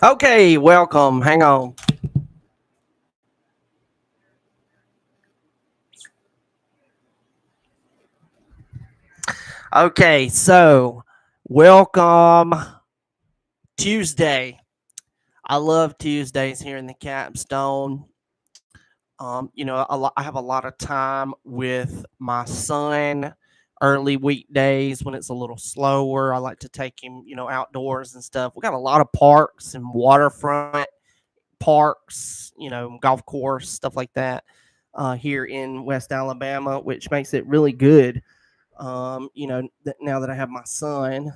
Okay, welcome. Hang on. Okay, so welcome Tuesday. I love Tuesdays here in the Capstone. I have a lot of time with my son early weekdays when it's a little slower. I like to take him, outdoors and stuff. We got a lot of parks and waterfront parks, golf course, stuff like that here in West Alabama, which makes it really good. Now that I have my son.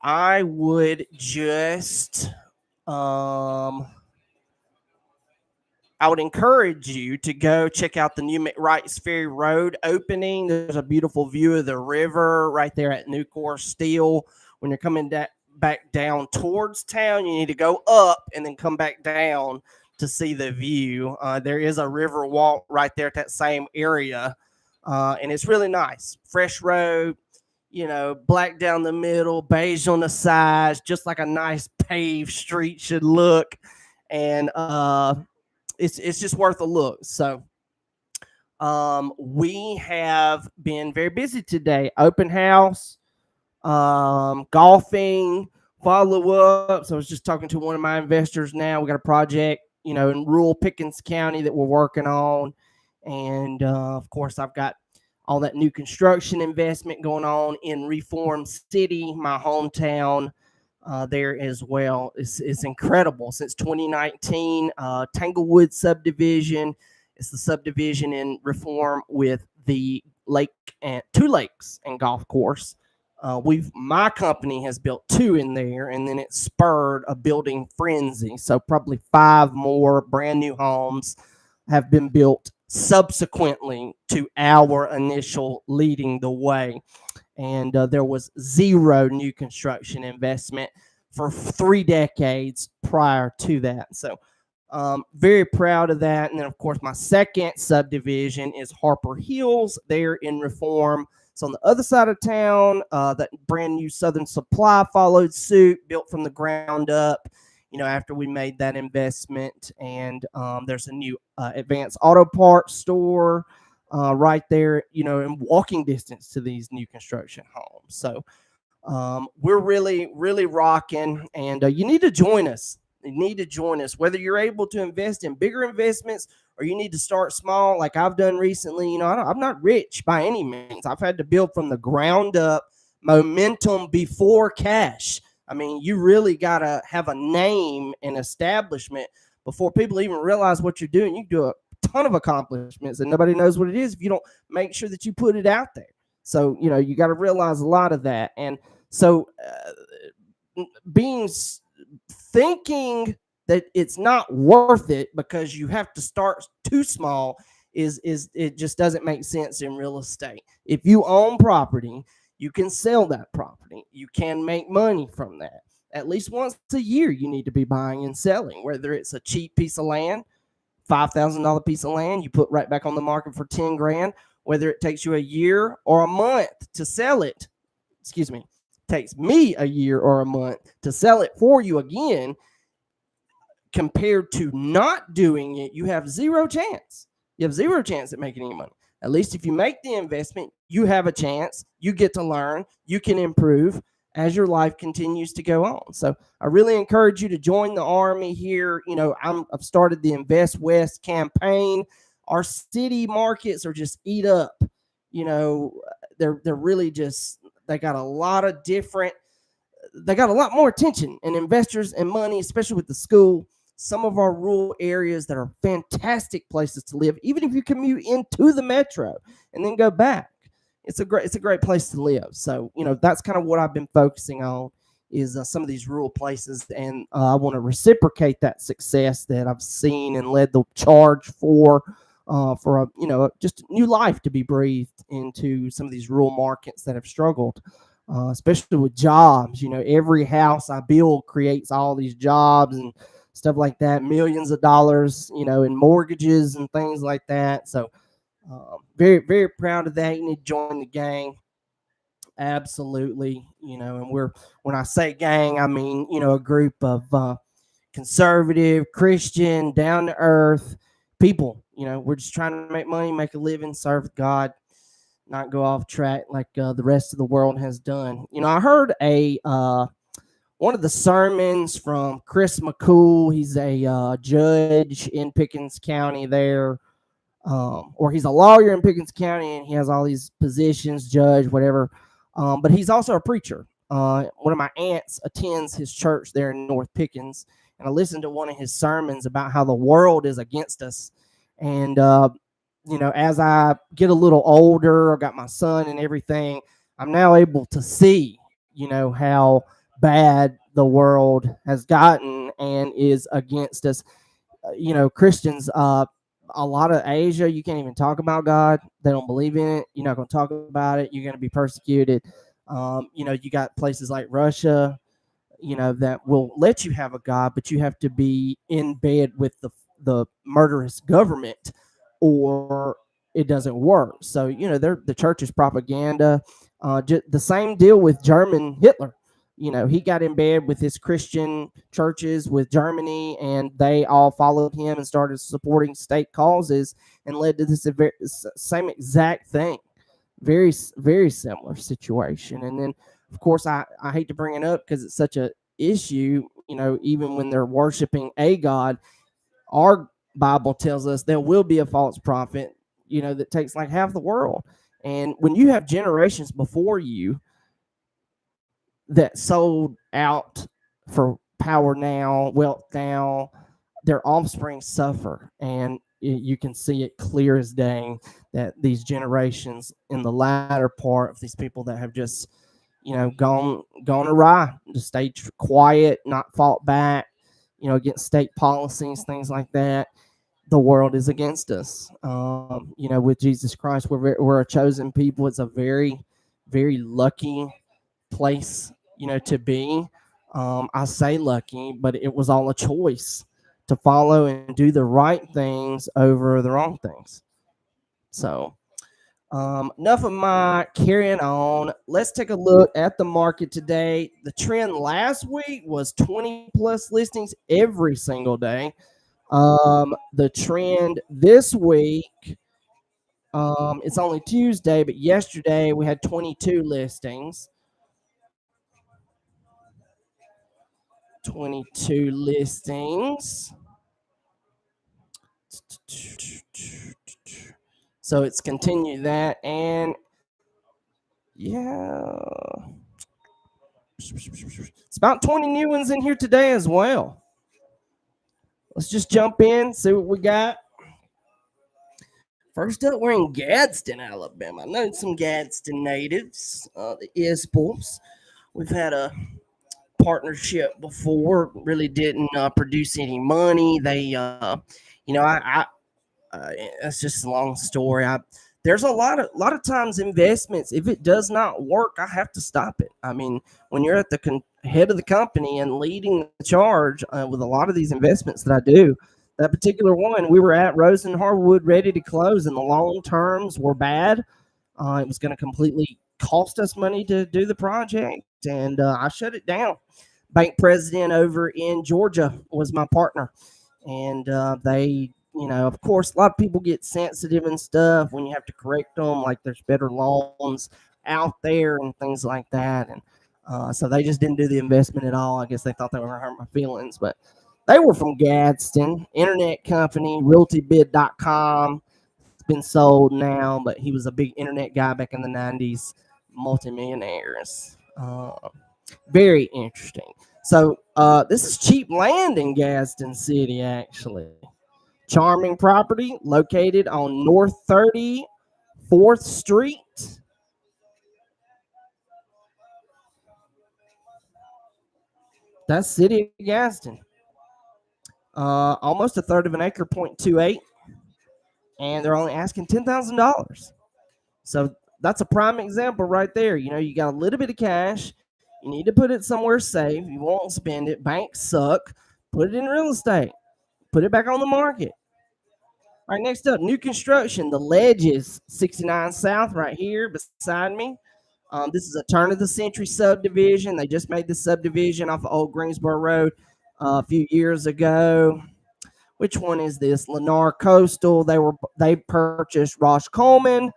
I would just, um, I would encourage you to go check out the new McWright's Ferry Road opening. There's a beautiful view of the river right there at Nucor Steel. When you're coming back down towards town, you need to go up and then come back down to see the view. There is a river walk right there at that same area, and it's really nice. Fresh road, black down the middle, beige on the sides, just like a nice paved street should look. And it's just worth a look. So we have been very busy today. Open house, golfing, follow ups. I was just talking to one of my investors now. We got a project, in rural Pickens County that we're working on. And of course, I've got all that new construction investment going on in Reform City, my hometown. There as well. It's incredible. Since 2019, Tanglewood subdivision. It's the subdivision in Reform with the lake and two lakes and golf course. My company has built two in there, and then it spurred a building frenzy. So probably five more brand new homes have been built subsequently to our initial leading the way. And there was zero new construction investment for 3 decades prior to that. So, very proud of that. And then, of course, my second subdivision is Harper Hills there in Reform. So on the other side of town, that brand new Southern Supply followed suit, built from the ground up. After we made that investment, and there's a new Advanced Auto Parts store right there, in walking distance to these new construction homes. So we're really, really rocking, and you need to join us. You need to join us, whether you're able to invest in bigger investments or you need to start small, like I've done recently. I'm not rich by any means. I've had to build from the ground up, momentum before cash. I mean, you really got to have a name and establishment before people even realize what you're doing. You do a ton of accomplishments and nobody knows what it is if you don't make sure that you put it out there. So, you got to realize a lot of that. And so, being thinking that it's not worth it because you have to start too small is it just doesn't make sense in real estate. If you own property, you can sell that property. You can make money from that. At least once a year, you need to be buying and selling, whether it's a cheap piece of land, $5,000 piece of land, you put right back on the market for 10 grand, whether it takes you a year or a month to sell it. Excuse me, takes me a year or a month to sell it for you again. Compared to not doing it, you have zero chance. You have zero chance at making any money. At least if you make the investment, you have a chance. You get to learn. You can improve as your life continues to go on. So I really encourage you to join the Army here. I've started the Invest West campaign. Our city markets are just eat up. They're really just, they got a lot of different, they got a lot more attention and investors and money, especially with the school. Some of our rural areas that are fantastic places to live, even if you commute into the metro and then go back, it's a great place to live. So that's kind of what I've been focusing on is some of these rural places, and I want to reciprocate that success that I've seen and led the charge for a just new life to be breathed into some of these rural markets that have struggled. Especially with jobs, every house I build creates all these jobs and stuff like that, millions of dollars, in mortgages and things like that. So very, very proud of that. You need to join the gang. Absolutely. And when I say gang, I mean, a group of conservative, Christian, down to earth people. We're just trying to make money, make a living, serve God, not go off track like the rest of the world has done. I heard a one of the sermons from Chris McCool. He's a judge in Pickens County there, or he's a lawyer in Pickens County, and he has all these positions, judge, whatever. But he's also a preacher. One of my aunts attends his church there in North Pickens, and I listened to one of his sermons about how the world is against us. And as I get a little older, I got my son and everything, I'm now able to see, how bad the world has gotten and is against us. Christians, a lot of Asia, you can't even talk about God. They don't believe in it. You're not going to talk about it. You're going to be persecuted. You got places like Russia, that will let you have a God, but you have to be in bed with the murderous government, or it doesn't work. So, the church's propaganda. The same deal with German Hitler. He got in bed with his Christian churches with Germany, and they all followed him and started supporting state causes, and led to this same exact thing. Very, very similar situation. And then, of course, I hate to bring it up because it's such a issue. Even when they're worshiping a God, our Bible tells us there will be a false prophet, that takes like half the world. And when you have generations before you that sold out for power now, wealth now, their offspring suffer. And you can see it clear as day that these generations in the latter part of these people that have just, gone awry, just stayed quiet, not fought back, against state policies, things like that. The world is against us. With Jesus Christ, we're a chosen people. It's a very, very lucky place, to be. I say lucky, but it was all a choice to follow and do the right things over the wrong things. So, enough of my carrying on. Let's take a look at the market today. The trend last week was 20 plus listings every single day. The trend this week, it's only Tuesday, but yesterday we had 22 listings. 22 listings. So it's continued that, and yeah, it's about 20 new ones in here today as well. Let's just jump in, see what we got. First up, we're in Gadsden, Alabama. I know some Gadsden natives, the Isbels. We've had a partnership before, really didn't produce any money. They, it's just a long story. There's a lot of times investments, if it does not work, I have to stop it. I mean, when you're at the head of the company and leading the charge with a lot of these investments that I do, that particular one, we were at Rose and Harwood ready to close, and the long terms were bad. It was going to completely cost us money to do the project, and I shut it down. Bank president over in Georgia was my partner, and they, of course, a lot of people get sensitive and stuff when you have to correct them, like there's better loans out there and things like that. And so they just didn't do the investment at all. I guess they thought they were going to hurt my feelings, but they were from Gadsden, internet company, realtybid.com. It's been sold now, but he was a big internet guy back in the 90s, multimillionaires. Very interesting. So this is cheap land in Gadsden City, actually. Charming property located on North 34th Street. That's City of Gadsden. Almost a third of an acre, 0.28. And they're only asking $10,000. So that's a prime example right there. You got a little bit of cash. You need to put it somewhere safe. You won't spend it. Banks suck. Put it in real estate. Put it back on the market. All right, next up, new construction. The Ledges, 69 South right here beside me. This is a turn of the century subdivision. They just made the subdivision off of Old Greensboro Road a few years ago. Which one is this? Lennar Coastal. They purchased Ross Coleman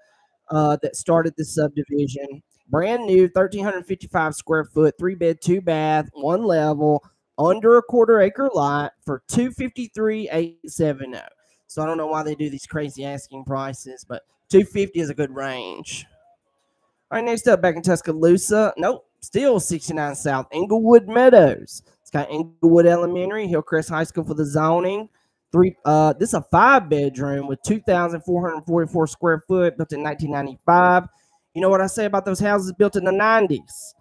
that started the subdivision. Brand new, 1,355 square foot, 3-bed, 2-bath, 1 level, under a quarter-acre lot for $253,870. So I don't know why they do these crazy asking prices, but $250 is a good range. All right, next up, back in Tuscaloosa. Nope, still 69 South, Englewood Meadows. It's got Englewood Elementary, Hillcrest High School for the zoning. This is a 5-bedroom with 2,444 square foot, built in 1995. You know what I say about those houses built in the 90s?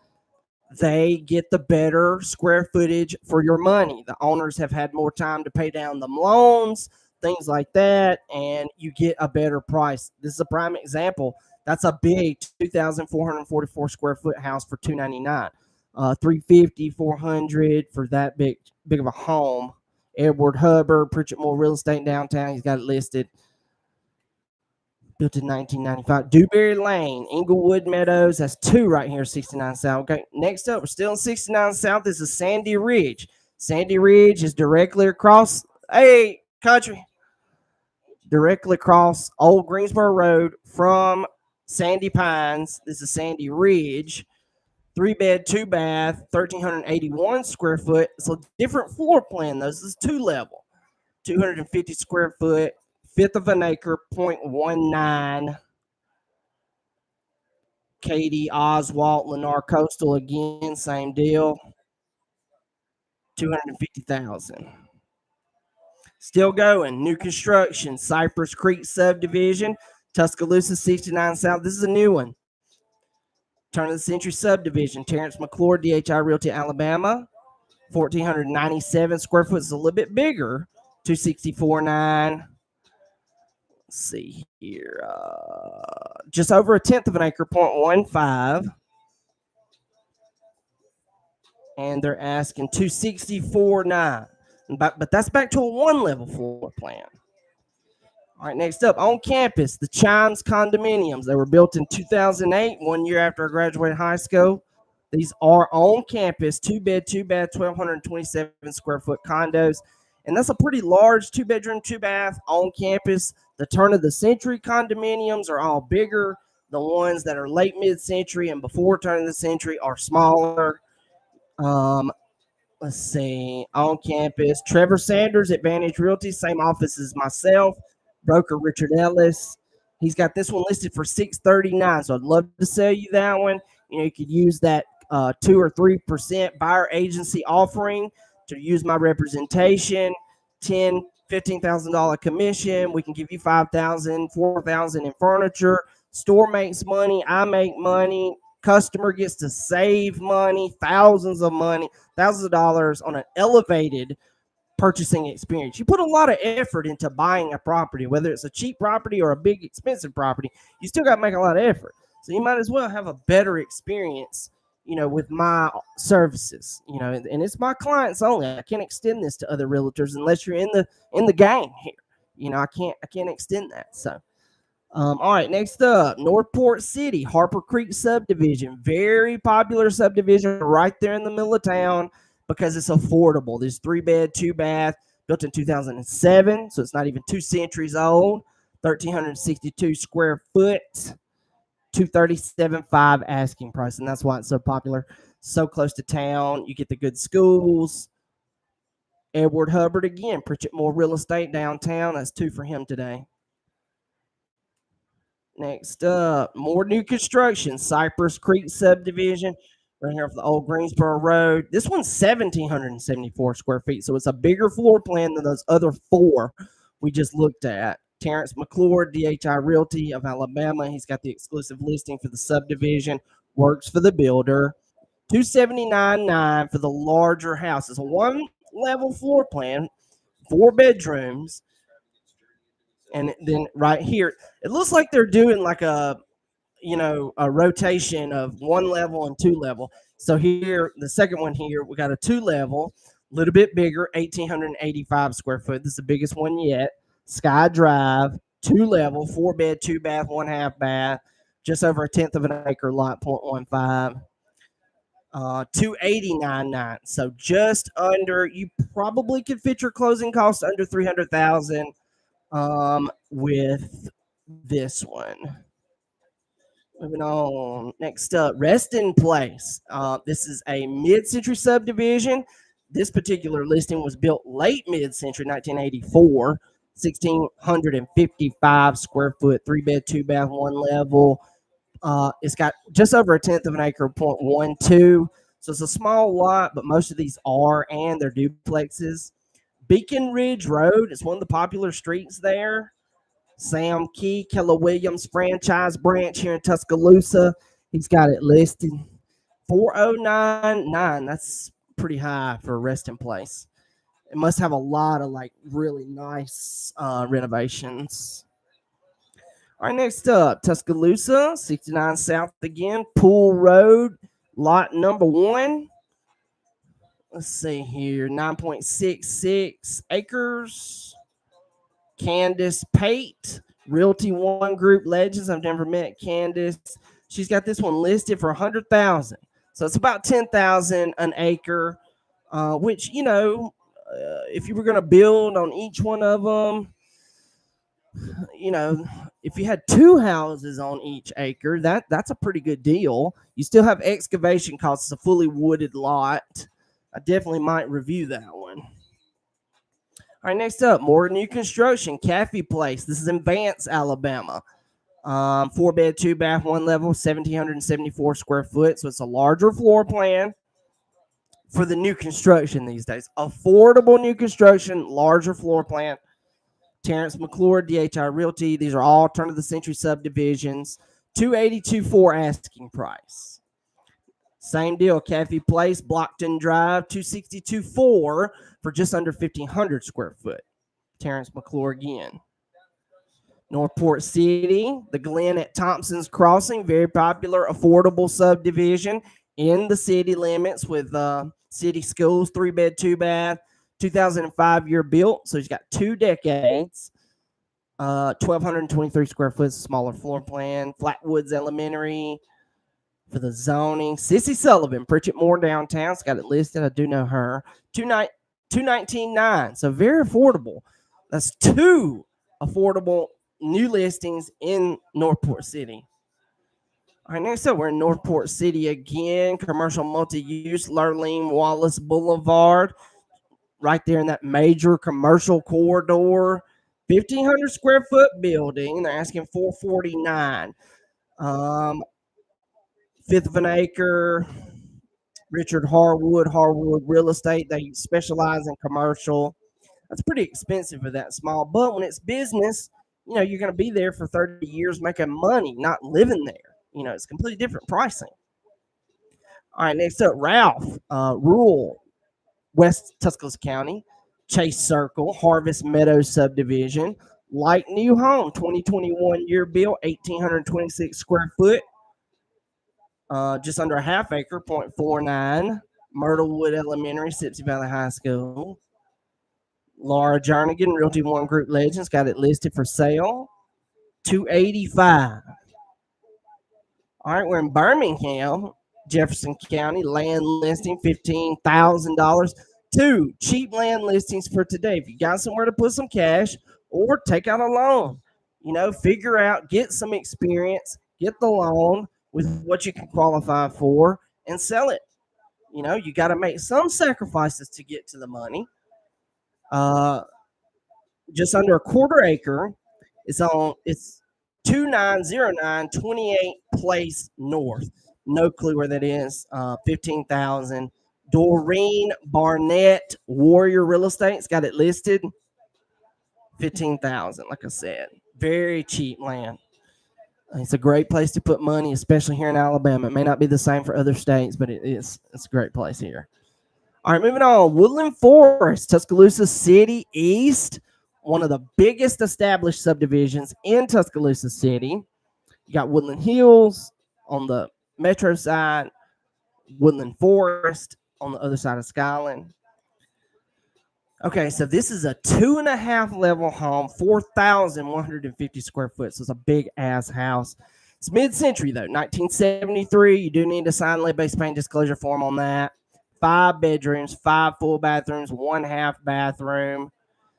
They get the better square footage for your money. The owners have had more time to pay down the loans, things like that, and you get a better price. This is a prime example. That's a big 2,444 square foot house for $299. $350, $400 for that big of a home. Edward Hubbard, Pritchett Moore Real Estate downtown. He's got it listed. Built in 1995. Dewberry Lane, Englewood Meadows. That's 2 right here, 69 South. Okay, next up, we're still in 69 South. This is Sandy Ridge. Sandy Ridge is directly across, hey, country, directly across Old Greensboro Road from Sandy Pines. This is Sandy Ridge. 3-bed, 2-bath, 1,381 square foot. So different floor plan. This is 2-level, 250 square foot, 1/5 of an acre, 0.19. Katie, Oswald, Lennar Coastal again, same deal. 250,000. Still going. New construction, Cypress Creek subdivision, Tuscaloosa 69 South. This is a new one. Turn of the century subdivision. Terrence McClure, DHI Realty, Alabama. 1,497 square foot. Is a little bit bigger. 264.9. Let's see here. Just over 1/10 of an acre, 0.15. And they're asking 264.9. But that's back to a 1-level floor plan. All right, next up, on campus, the Chimes condominiums. They were built in 2008, 1 year after I graduated high school. These are on campus, 2-bed, 2-bath, 1,227 square foot condos. And that's a pretty large 2-bedroom, 2-bath on campus. The turn of the century condominiums are all bigger. The ones that are late mid-century and before turn of the century are smaller. Let's see, on campus, Trevor Sanders, Advantage Realty, same office as myself. Broker Richard Ellis. He's got this one listed for $639. So I'd love to sell you that one. You know, you could use that 2 or 3% buyer agency offering to use my representation. $15,000 commission. We can give you $5,000, $4,000 in furniture. Store makes money. I make money. Customer gets to save money, thousands of dollars on an elevated purchasing experience. You put a lot of effort into buying a property, whether it's a cheap property or a big expensive property, you still got to make a lot of effort. So you might as well have a better experience, you know, with my services, you know, and it's my clients only. I can't extend this to other realtors unless you're in the game here. You know, I can't extend that. So all right, next up, Northport City, Harper Creek subdivision, very popular subdivision right there in the middle of town because it's affordable. There's 3-bed, 2-bath, built in 2007, so it's not even 2 centuries old. 1,362 square foot, 237.5 asking price, and that's why it's so popular. So close to town, you get the good schools. Edward Hubbard again, Pritchett Moore Real Estate downtown. That's 2 for him today. Next up, more new construction, Cypress Creek subdivision, right here off the Old Greensboro Road. This one's 1,774 square feet, so it's a bigger floor plan than those other 4 we just looked at. Terrence McClure, DHI Realty of Alabama. He's got the exclusive listing for the subdivision, works for the builder. $279.9 for the larger house. It's a 1-level floor plan, 4 bedrooms. And then right here, it looks like they're doing like a rotation of 1 level and 2 level. So here, the second one here, we got a 2-level, a little bit bigger, 1,885 square foot. This is the biggest one yet. Sky Drive, 2-level, 4-bed, 2-bath, 1/2 bath, just over a tenth of an acre lot, 0.15. 289.9. So just under, you probably could fit your closing costs under 300,000 with this one. Moving on. Next up, Resting Place. This is a mid-century subdivision. This particular listing was built late mid-century, 1984. 1,655 square foot, 3-bed, 2-bath, 1 level. It's got just over a tenth of an acre, 0.12. So it's a small lot, but most of these are, and they're duplexes. Beacon Ridge Road is one of the popular streets there. Sam Key, Keller Williams franchise branch here in Tuscaloosa. He's got it listed 4,099. That's pretty high for a resting place. It must have a lot of like really nice renovations. All right, next up, Tuscaloosa, 69 South again, Pool Road, lot number 1. Let's see here, 9.66 acres. Candace Pate, Realty One Group Legends. I've never met Candace. She's got this one listed for 100,000. So it's about 10,000 an acre, which, you know, if you were going to build on each one of them, you know, if you had 2 houses on each acre, that's a pretty good deal. You still have excavation costs. It's a fully wooded lot. I definitely might review that one. All right, next up, more new construction, Caffey Place. This is in Vance, Alabama. 4-bed, 2-bath, 1 level, 1,774 square foot. So it's a larger floor plan for the new construction these days. Affordable new construction, larger floor plan. Terrence McClure, DHI Realty. These are all turn of the century subdivisions. 282.4 asking price. Same deal, Caffey Place, Blockton Drive, 262.4 for just under 1,500 square foot. Terrence McClure again. Northport City, the Glen at Thompson's Crossing, very popular, affordable subdivision in the city limits with city schools, 3-bed, 2-bath, 2005 year built. So he's got 2 decades. 1,223 square foot, smaller floor plan. Flatwoods Elementary for the zoning. Sissy Sullivan, Pritchett Moore downtown. It's got it listed. I do know her. 219.9. So very affordable. That's 2 affordable new listings in Northport City. All right, next up, we're in Northport City again. Commercial multi-use, Lurleen Wallace Boulevard. Right there in that major commercial corridor. 1,500 square foot building. They're asking $449. 1/5 of an acre. Richard Harwood Real Estate. They specialize in commercial. That's pretty expensive for that small. But when it's business, you know, you're going to be there for 30 years making money, not living there. You know, it's completely different pricing. All right, next up, Ralph, rural West Tuscaloosa County, Chase Circle, Harvest Meadows subdivision, light new home, 2021 year built, 1,826 square foot, just under a half acre, 0.49. Myrtlewood Elementary, Sipsey Valley High School. Laura Jernigan, Realty One Group Legends, got it listed for sale, $285. All right, we're in Birmingham, Jefferson County, land listing, $15,000. 2 cheap land listings for today. If you got somewhere to put some cash or take out a loan, you know, figure out, get some experience, get the loan with what you can qualify for and sell it. You know, you got to make some sacrifices to get to the money. Just under a quarter acre. It's 2909 28 Place North. No clue where that is. 15,000. Doreen Barnett, Warrior Real Estate's got it listed. 15,000. Like I said, very cheap land. It's a great place to put money, especially here in Alabama. It may not be the same for other states, but it's a great place here. All right, moving on. Woodland Forest, Tuscaloosa City East, one of the biggest established subdivisions in Tuscaloosa City. You got Woodland Hills on the metro side, Woodland Forest on the other side of Skyland. Okay, so this is a 2.5 level home, 4,150 square foot. So it's a big ass house. It's mid-century though, 1973. You do need to sign lead-based paint disclosure form on that. 5 bedrooms, 5 full bathrooms, 1 half bathroom.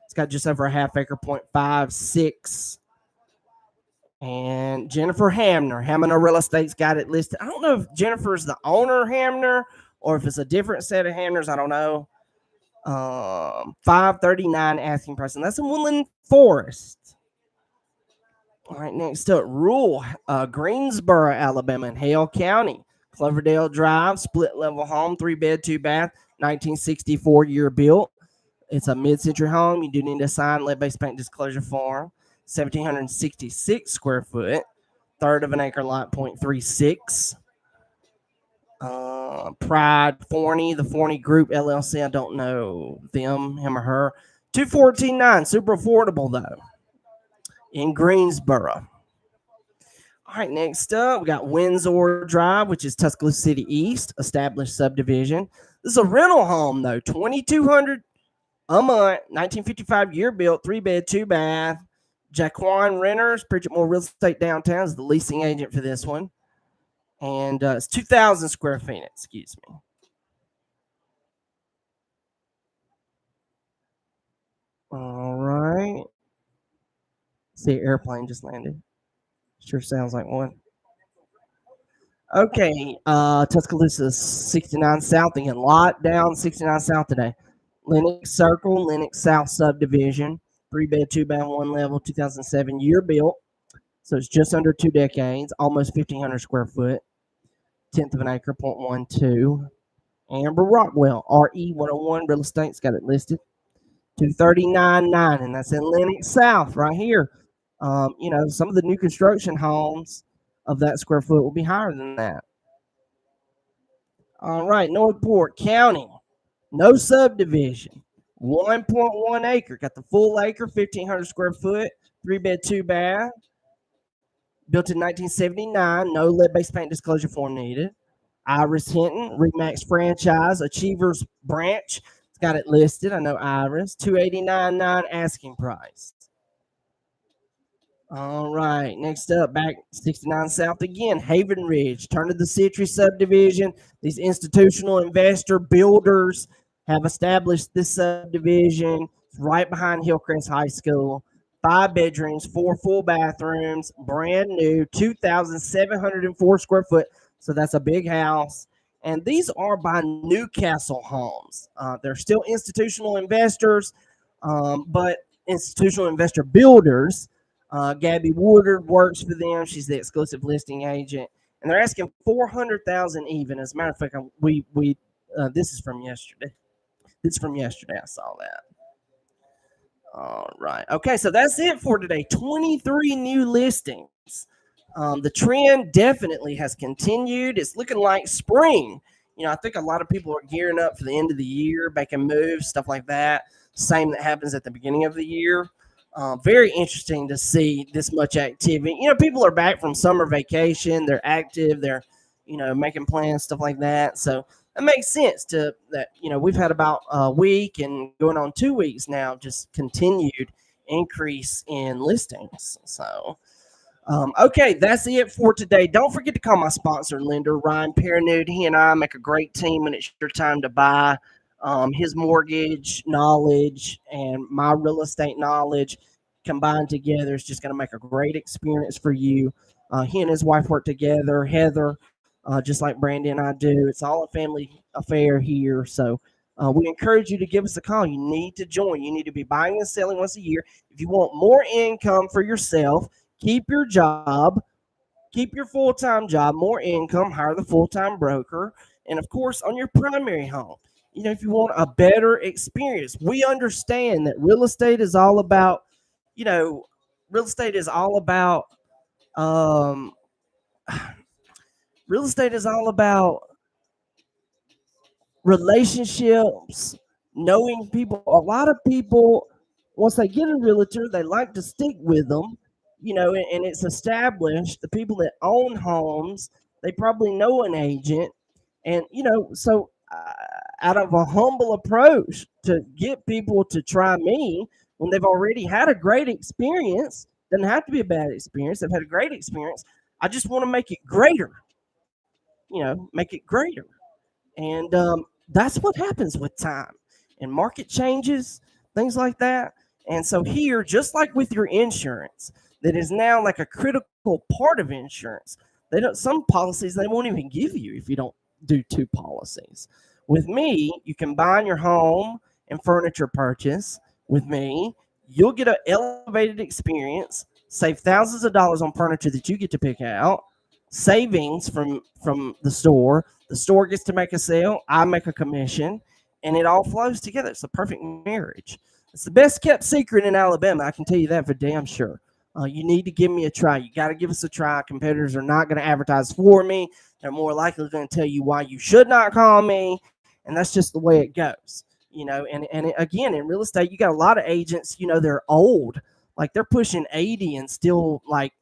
It's got just over a half acre, 0.56. And Jennifer Hamner Real Estate's got it listed. I don't know if Jennifer's the owner of Hamner or if it's a different set of Hamners. I don't know. $539 asking price, and that's in Woodland Forest. All right, next up, rural Greensboro, Alabama, in Hale County. Cloverdale Drive, split level home, 3 bed, 2 bath, 1964 year built. It's a mid-century home. You do need to sign lead-based paint disclosure form. 1,766 square foot, third of an acre lot, 0.36. Pride Forney, the Forney Group LLC. I don't know them, him or her. $214,900, super affordable though, in Greensboro. All right, next up, we got Windsor Drive, which is Tuscaloosa City East, established subdivision. This is a rental home though, $2,200 a month, 1955 year built, 3 bed, 2 bath. Jaquan Renters, Bridget Moore Real Estate Downtown is the leasing agent for this one. And it's 2,000 square feet, excuse me. All right. See, airplane just landed. Sure sounds like one. Okay, Tuscaloosa 69 South again. Lot down 69 South today. Lennox Circle, Lennox South subdivision. 3 bed, 2 bath, 1 level, 2007 year built. So it's just under 2 decades, almost 1,500 square foot. 1/10 of an acre, 0.12. Amber Rockwell, RE 101 Real Estate's got it listed. $239,900, and that's in Lennox South right here. Some of the new construction homes of that square foot will be higher than that. All right, Northport County, no subdivision, 1.1 acre, got the full acre, 1,500 square foot, 3 bed, 2 bath, built in 1979, no lead-based paint disclosure form needed. Iris Hinton, Remax franchise, Achievers branch, it's got it listed. I know Iris, $289,900 asking price. All right, next up, back 69 South again, Havenridge, turn of the century subdivision. These institutional investor builders have established this subdivision. It's right behind Hillcrest High School. 5 bedrooms, 4 full bathrooms, brand new, 2,704 square foot. So that's a big house. And these are by Newcastle Homes. They're still institutional investors, but institutional investor builders. Gabby Woodard works for them. She's the exclusive listing agent, and they're asking $400,000 even. As a matter of fact, this is from yesterday. This is from yesterday. I saw that. All right. Okay, so that's it for today. 23 new listings. The trend definitely has continued. It's looking like spring. I think a lot of people are gearing up for the end of the year, making moves, stuff like that. Same that happens at the beginning of the year. Very interesting to see this much activity. People are back from summer vacation. They're active. They're, making plans, stuff like that. So it makes sense that we've had about a week and going on 2 weeks now, just continued increase in listings. So, okay, that's it for today. Don't forget to call my sponsor and lender, Ryan Pernude. He and I make a great team when it's your time to buy. His mortgage knowledge and my real estate knowledge combined together is just going to make a great experience for you. He and his wife work together, Heather, just like Brandy and I do. It's all a family affair here. So we encourage you to give us a call. You need to join. You need to be buying and selling once a year. If you want more income for yourself, keep your job, keep your full-time job, more income, hire the full-time broker, and of course on your primary home. If you want a better experience, we understand that real estate is all about, real estate is all about relationships, knowing people. A lot of people, once they get a realtor, they like to stick with them, and it's established. The people that own homes, they probably know an agent, and so out of a humble approach to get people to try me when they've already had a great experience. Doesn't have to be a bad experience. They've had a great experience. I just want to make it greater, make it greater. And that's what happens with time and market changes, things like that. And so here, just like with your insurance, that is now like a critical part of insurance. They don't, some policies they won't even give you if you don't do two policies. With me, you combine your home and furniture purchase. With me, you'll get an elevated experience, save thousands of dollars on furniture that you get to pick out, savings from the store gets to make a sale, I make a commission, and it all flows together. It's a perfect marriage. It's the best kept secret in Alabama. I can tell you that for damn sure. You need to give me a try. You got to give us a try. Competitors are not going to advertise for me. They're more likely going to tell you why you should not call me, and that's just the way it goes. And again, in real estate, you got a lot of agents. They're old, like they're pushing 80 and still like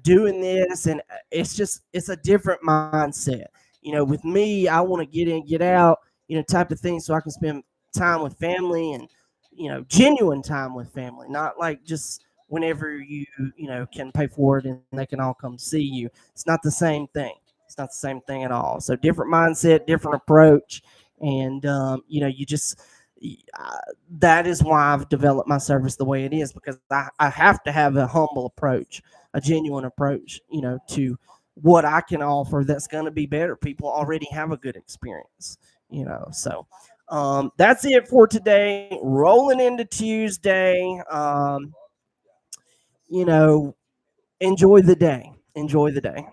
doing this, and it's a different mindset. With me, I want to get in, get out, type of thing, so I can spend time with family and genuine time with family, not like just whenever you can pay for it and they can all come see you. It's not the same thing. It's not the same thing at all. So different mindset, different approach, and you just that is why I've developed my service the way it is, because I have to have a humble approach, a genuine approach, to what I can offer that's going to be better. People already have a good experience, so that's it for today. Rolling into Tuesday. Enjoy the day. Enjoy the day.